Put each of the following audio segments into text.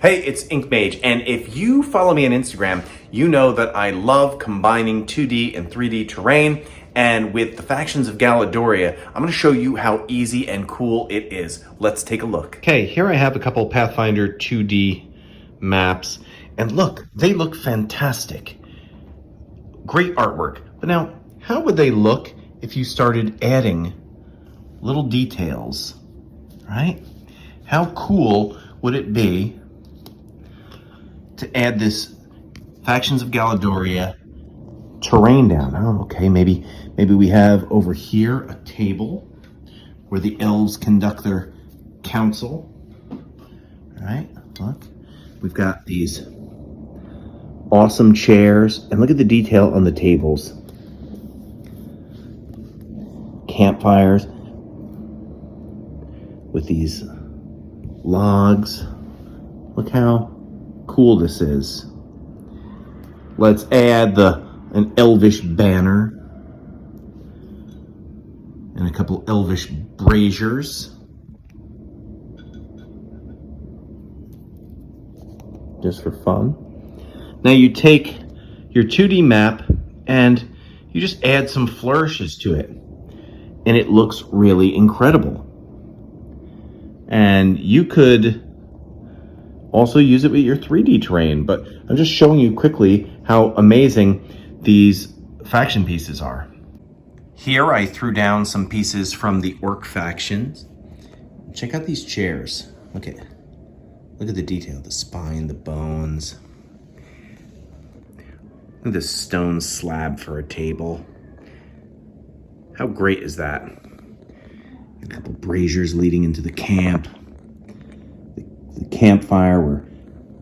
Hey, it's Ink Mage, and if you follow me on Instagram, you know that I love combining 2D and 3D terrain, and with the Factions of Galladoria, I'm going to show you how easy and cool it is. Let's take a look. Okay, here I have a couple Pathfinder 2D maps, and look, they look fantastic. Great artwork. But now, how would they look if you started adding little details, right? How cool would it be to add this Factions of Galladoria terrain down? Oh, okay, maybe we have over here a table where the elves conduct their council. All right, look, we've got these awesome chairs, and look at the detail on the tables. Campfires with these logs. Look how cool this is. Let's add an elvish banner and a couple elvish braziers, just for fun. Now you take your 2D map and you just add some flourishes to it, and it looks really incredible. And you could also use it with your 3D terrain, but I'm just showing you quickly how amazing these faction pieces are. Here I threw down some pieces from the orc factions. Check out these chairs. Look at the detail, the spine, the bones. Look at this stone slab for a table. How great is that? A couple braziers leading into the camp. The campfire where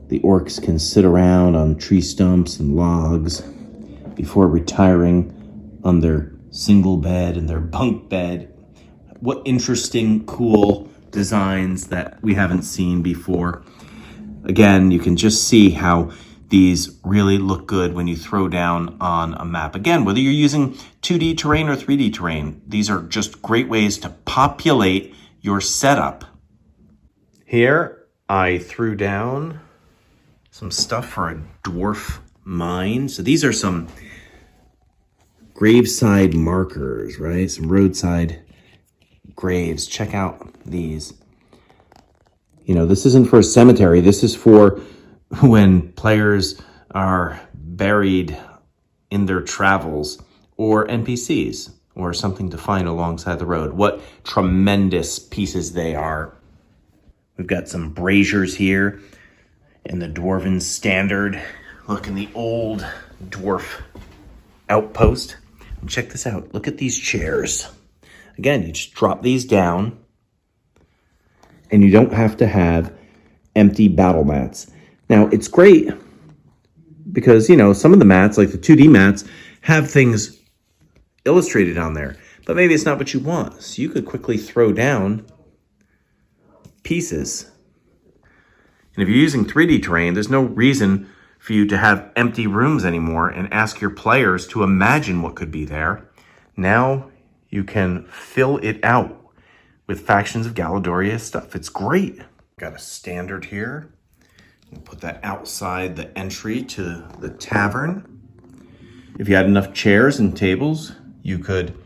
the orcs can sit around on tree stumps and logs before retiring on their single bed and their bunk bed. What interesting, cool designs that we haven't seen before. Again, you can just see how these really look good when you throw down on a map. Again, whether you're using 2D terrain or 3D terrain, these are just great ways to populate your setup. Here, I threw down some stuff for a dwarf mine. So these are some graveside markers, right? Some roadside graves. Check out these. You know, this isn't for a cemetery. This is for when players are buried in their travels, or NPCs, or something to find alongside the road. What tremendous pieces they are. We've got some braziers here in the Dwarven Standard. Look, in the old dwarf outpost. And check this out. Look at these chairs. Again, you just drop these down, and you don't have to have empty battle mats. Now, it's great because, you know, some of the mats, like the 2D mats, have things illustrated on there. But maybe it's not what you want. So you could quickly throw down pieces. And if you're using 3D terrain, there's no reason for you to have empty rooms anymore and ask your players to imagine what could be there. Now you can fill it out with Factions of Galladoria stuff. It's great. Got a standard here. We'll put that outside the entry to the tavern. If you had enough chairs and tables, you could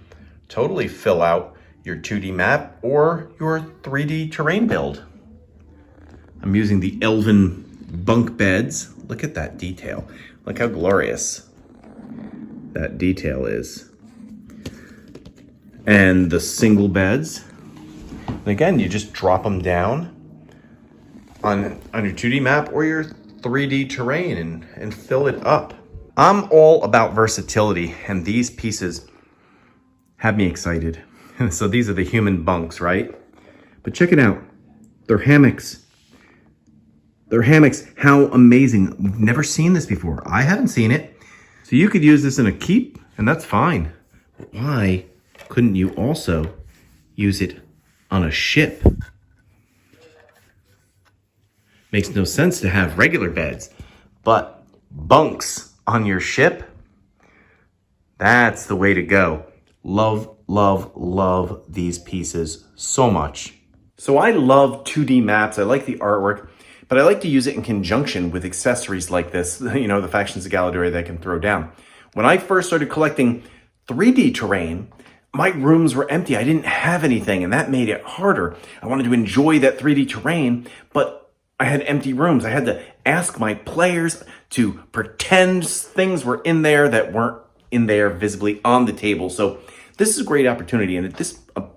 totally fill out your 2D map or your 3D terrain build. I'm using the elven bunk beds. Look at that detail. Look how glorious that detail is. And the single beds. And again, you just drop them down on your 2D map or your 3D terrain and fill it up. I'm all about versatility, and these pieces have me excited. So these are the human bunks, right? But check it out. They're hammocks. They're hammocks. How amazing. We've never seen this before. I haven't seen it. So you could use this in a keep, and that's fine. But why couldn't you also use it on a ship? Makes no sense to have regular beds, but bunks on your ship, that's the way to go. Love, love, love these pieces so much. So I love 2D maps. I like the artwork, but I like to use it in conjunction with accessories like this, the Factions of Galladoria that I can throw down. When I first started collecting 3D terrain, my rooms were empty. I didn't have anything, and that made it harder. I wanted to enjoy that 3D terrain, but I had empty rooms. I had to ask my players to pretend things were in there that weren't in there visibly on the table. So this is a great opportunity, and at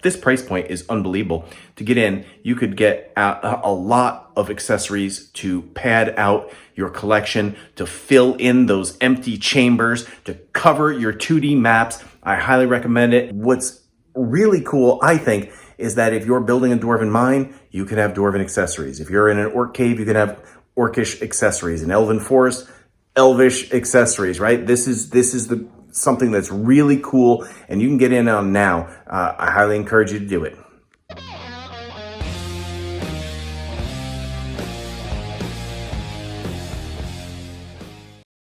this price point is unbelievable. To get in, you could get a lot of accessories to pad out your collection, to fill in those empty chambers, to cover your 2D maps. I highly recommend it. What's really cool, I think, is that if you're building a dwarven mine, you can have dwarven accessories. If you're in an orc cave, you can have orcish accessories. An elven forest, elvish accessories, right? This is something that's really cool, and you can get in on now. I highly encourage you to do it.